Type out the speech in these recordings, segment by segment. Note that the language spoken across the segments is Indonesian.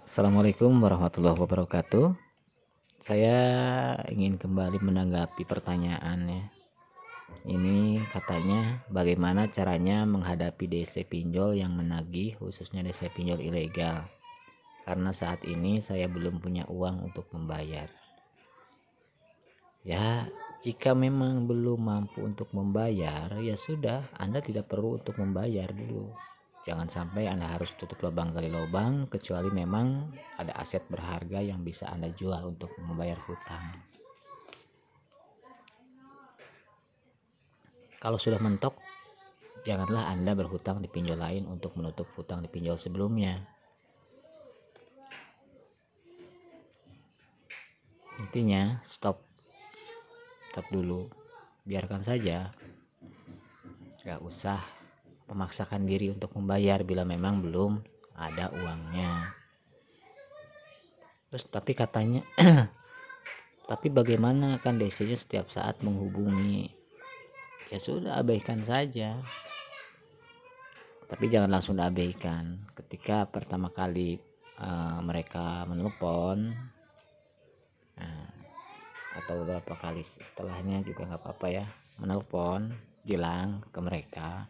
Assalamualaikum warahmatullahi wabarakatuh. Saya ingin kembali menanggapi pertanyaannya. Ini katanya bagaimana caranya menghadapi DC pinjol yang menagih, khususnya DC pinjol ilegal. Karena saat ini saya belum punya uang untuk membayar. Ya, jika memang belum mampu untuk membayar, ya sudah, Anda tidak perlu untuk membayar dulu. Jangan sampai Anda harus tutup lubang gali lubang, kecuali memang ada aset berharga yang bisa Anda jual untuk membayar hutang. Kalau sudah mentok, janganlah Anda berhutang di pinjol lain untuk menutup hutang di pinjol sebelumnya. Intinya stop dulu, biarkan saja, gak usah memaksakan diri untuk membayar bila memang belum ada uangnya. Terus tapi katanya tapi bagaimana, kan DC-nya setiap saat menghubungi. Ya sudah, abaikan saja. Tapi jangan langsung diabaikan. Ketika pertama kali mereka menelpon, atau beberapa kali setelahnya juga nggak apa-apa ya, menelpon, bilang ke mereka,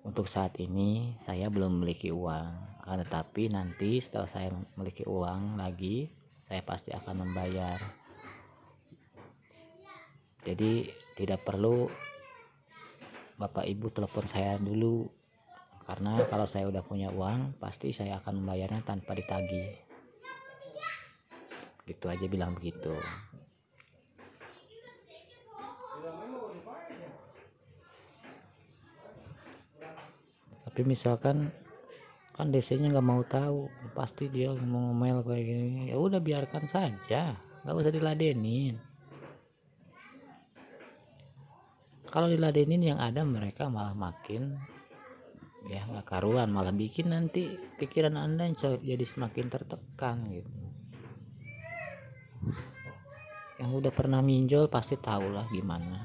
untuk saat ini saya belum memiliki uang, tetapi nanti setelah saya memiliki uang lagi, saya pasti akan membayar. Jadi tidak perlu Bapak Ibu telepon saya dulu, karena kalau saya udah punya uang pasti saya akan membayarnya tanpa ditagih. Gitu aja, bilang begitu. Tapi misalkan kan DC-nya nggak mau tahu, pasti dia mau ngomel kayak gini, ya udah biarkan saja, nggak usah diladenin. Kalau diladenin yang ada mereka malah makin ya nggak karuan, malah bikin nanti pikiran Anda jadi semakin tertekan gitu. Yang udah pernah minjol pasti tahulah gimana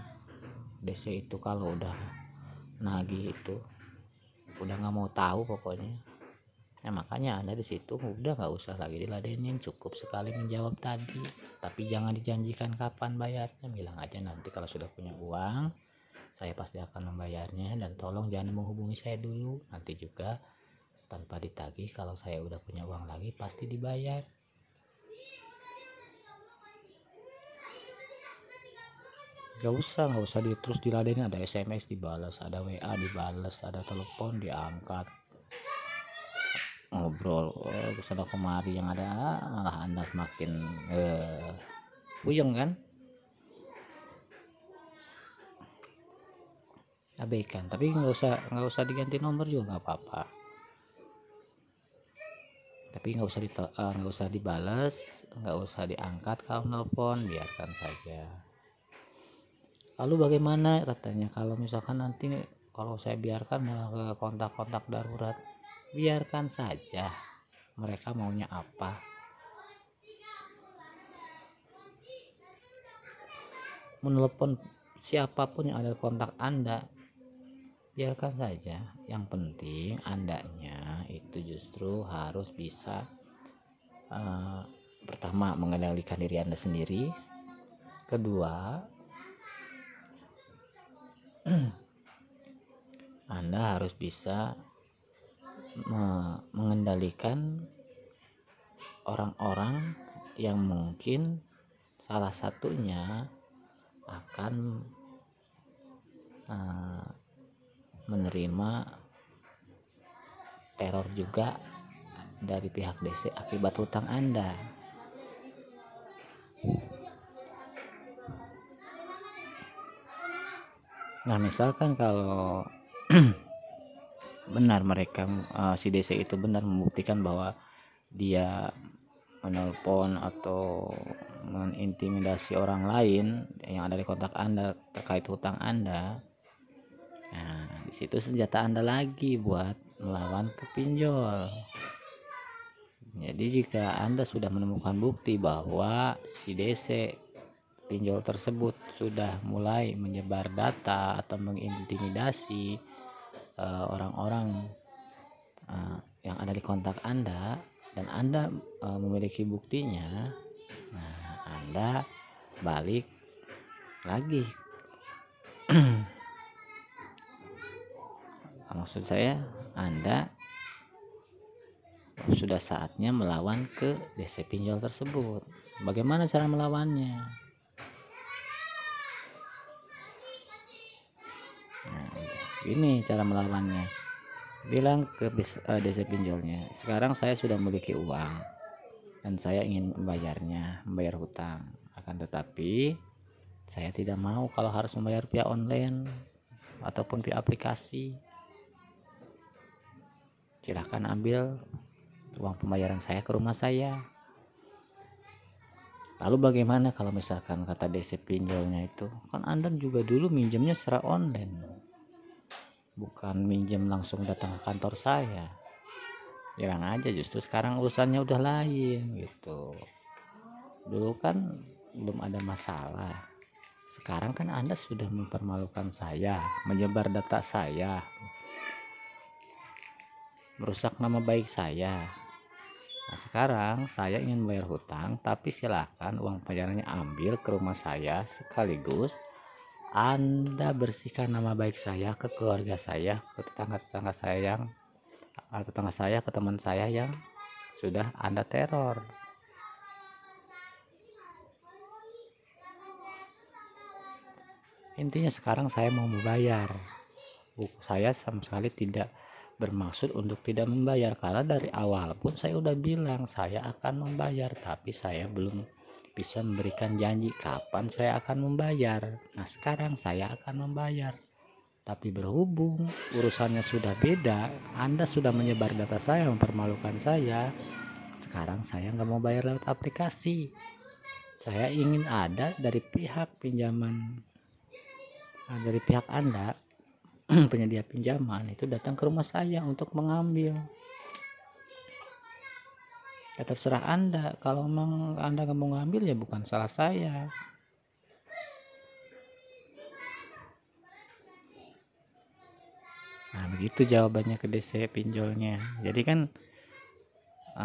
DC itu kalau udah nagih itu, udah nggak mau tahu pokoknya. Nah, makanya Anda di situ udah nggak usah lagi diladenin, cukup sekali menjawab tadi, tapi jangan dijanjikan kapan bayarnya. Bilang aja nanti kalau sudah punya uang saya pasti akan membayarnya, dan tolong jangan menghubungi saya dulu, nanti juga tanpa ditagih. Kalau saya udah punya uang lagi pasti dibayar. Gak usah terus diladenin, ada SMS dibalas, ada WA dibalas, ada telepon diangkat, ngobrol kesana kemari, yang ada malah Anda makin puyeng kan. Abaikan, tapi nggak usah diganti nomor juga nggak apa-apa, tapi nggak usah dibalas, nggak usah diangkat kalau nelpon, biarkan saja. Lalu bagaimana katanya kalau misalkan nanti kalau saya biarkan malah ke kontak-kontak darurat? Biarkan saja, mereka maunya apa. Menelepon siapapun yang ada kontak Anda, biarkan saja. Yang penting Andanya itu justru harus bisa pertama mengendalikan diri Anda sendiri, kedua Anda harus bisa mengendalikan orang-orang yang mungkin salah satunya akan menerima teror juga dari pihak DC akibat hutang Anda. Nah, misalkan kalau benar mereka si DC itu benar membuktikan bahwa dia menelpon atau mengintimidasi orang lain yang ada di kontak Anda terkait hutang Anda, nah di situ senjata Anda lagi buat melawan pinjol. Jadi jika Anda sudah menemukan bukti bahwa si DC pinjol tersebut sudah mulai menyebar data atau mengintimidasi orang-orang yang ada di kontak Anda, dan Anda memiliki buktinya, nah Anda balik lagi. Maksud saya, Anda sudah saatnya melawan ke DC pinjol tersebut. Bagaimana cara melawannya? Nah, ini cara melawannya. Bilang ke DC pinjolnya, sekarang saya sudah memiliki uang dan saya ingin membayar hutang. Akan tetapi saya tidak mau kalau harus membayar via online ataupun via aplikasi. Silahkan ambil uang pembayaran saya ke rumah saya. Lalu bagaimana kalau misalkan kata DC pinjolnya itu, kan Anda juga dulu minjemnya secara online, bukan minjem langsung datang ke kantor saya. Bilang aja justru sekarang urusannya udah lain gitu. Dulu kan belum ada masalah, sekarang kan Anda sudah mempermalukan saya, menyebar data saya, merusak nama baik saya. Nah sekarang saya ingin bayar hutang, tapi silakan uang pembayarannya ambil ke rumah saya, sekaligus Anda bersihkan nama baik saya ke keluarga saya, ke tetangga-tetangga saya, ke teman saya yang sudah Anda teror. Intinya sekarang saya mau membayar. Saya sama sekali tidak bermaksud untuk tidak membayar, karena dari awal pun saya udah bilang saya akan membayar, tapi saya belum bisa memberikan janji kapan saya akan membayar. Nah sekarang saya akan membayar, tapi berhubung urusannya sudah beda, Anda sudah menyebar data saya, mempermalukan saya. Sekarang saya nggak mau bayar lewat aplikasi, saya ingin ada dari pihak pinjaman, dari pihak Anda penyedia pinjaman itu datang ke rumah saya untuk mengambil. Ya terserah Anda, kalau memang Anda nggak mau ngambil ya bukan salah saya. Nah begitu jawabannya ke DC pinjolnya. Jadi kan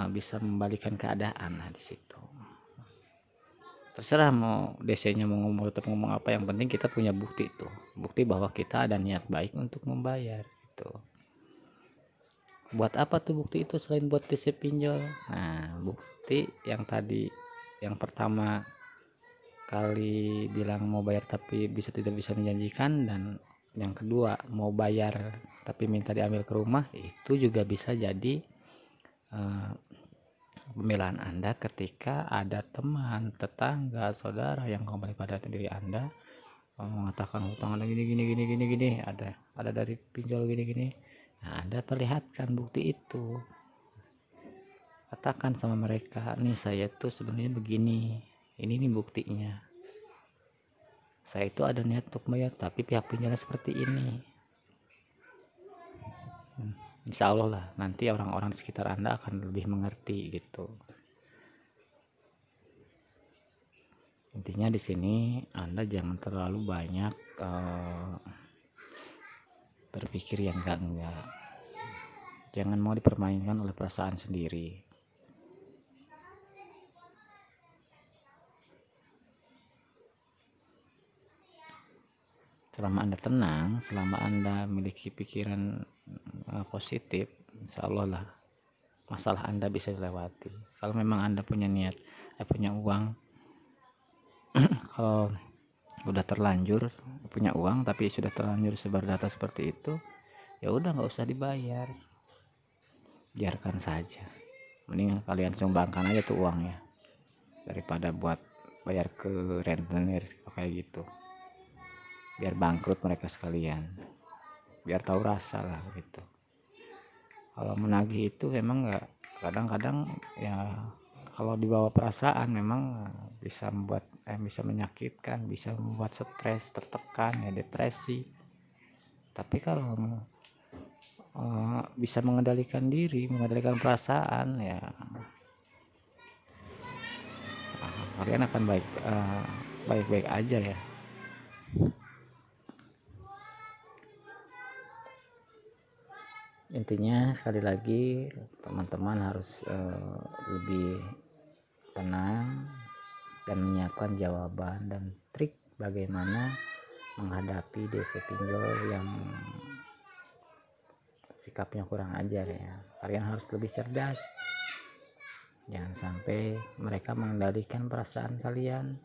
bisa membalikan keadaan lah di situ. Terserah mau DC-nya mau ngomong tetap ngomong apa, yang penting kita punya bukti tuh, bukti bahwa kita ada niat baik untuk membayar gitu. Buat apa tuh bukti itu selain buat DC pinjol? Nah bukti yang tadi, yang pertama kali bilang mau bayar tapi tidak bisa menjanjikan, dan yang kedua mau bayar tapi minta diambil ke rumah, itu juga bisa jadi pembelaan Anda ketika ada teman, tetangga, saudara yang kembali pada diri Anda mengatakan hutang Anda gini, ada dari pinjol gini. Nah, Anda perlihatkan bukti itu. Katakan sama mereka, nih saya tuh sebenarnya begini. Ini nih buktinya. Saya itu ada niat untuk bayar, tapi pihak pinjolnya seperti ini. Insya Allah lah, nanti orang-orang di sekitar Anda akan lebih mengerti gitu. Intinya di sini Anda jangan terlalu banyak berpikir yang enggak. Jangan mau dipermainkan oleh perasaan sendiri. Selama Anda tenang, selama Anda memiliki pikiran positif, insya Allah lah masalah Anda bisa dilewati. Kalau memang Anda punya niat, punya uang, kalau udah terlanjur punya uang tapi sudah terlanjur sebar data seperti itu, ya udah nggak usah dibayar, biarkan saja. Mending kalian sumbangkan aja tuh uangnya daripada buat bayar ke rentenir kayak gitu. Biar bangkrut mereka sekalian, biar tahu rasa lah gitu. Kalau menagih itu memang nggak, kadang-kadang ya kalau dibawa perasaan memang bisa membuat bisa menyakitkan, bisa membuat stres, tertekan, ya depresi. Tapi kalau bisa mengendalikan diri, mengendalikan perasaan, ya kalian akan baik-baik aja ya. Intinya sekali lagi teman-teman harus lebih tenang dan menyiapkan jawaban dan trik bagaimana menghadapi DC pinjol yang sikapnya kurang ajar ya. Kalian harus lebih cerdas, jangan sampai mereka mengendalikan perasaan kalian.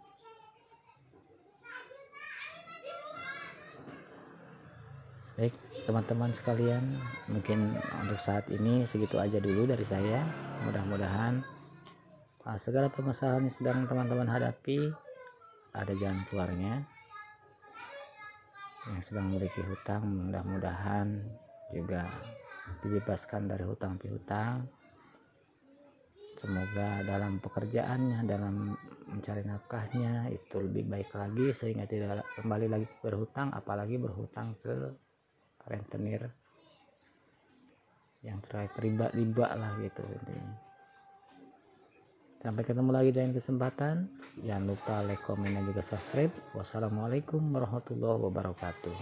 Baik teman-teman sekalian, mungkin untuk saat ini segitu aja dulu dari saya. Mudah-mudahan segala permasalahan yang sedang teman-teman hadapi ada jalan keluarnya. Yang sedang memiliki hutang mudah-mudahan juga dibebaskan dari hutang piutang. Semoga dalam pekerjaannya, dalam mencari nafkahnya itu lebih baik lagi sehingga tidak kembali lagi berhutang, apalagi berhutang ke rentenir yang terkait riba lah gitu intinya. Sampai ketemu lagi dalam kesempatan. Jangan lupa like, komen, dan juga subscribe. Wassalamualaikum warahmatullahi wabarakatuh.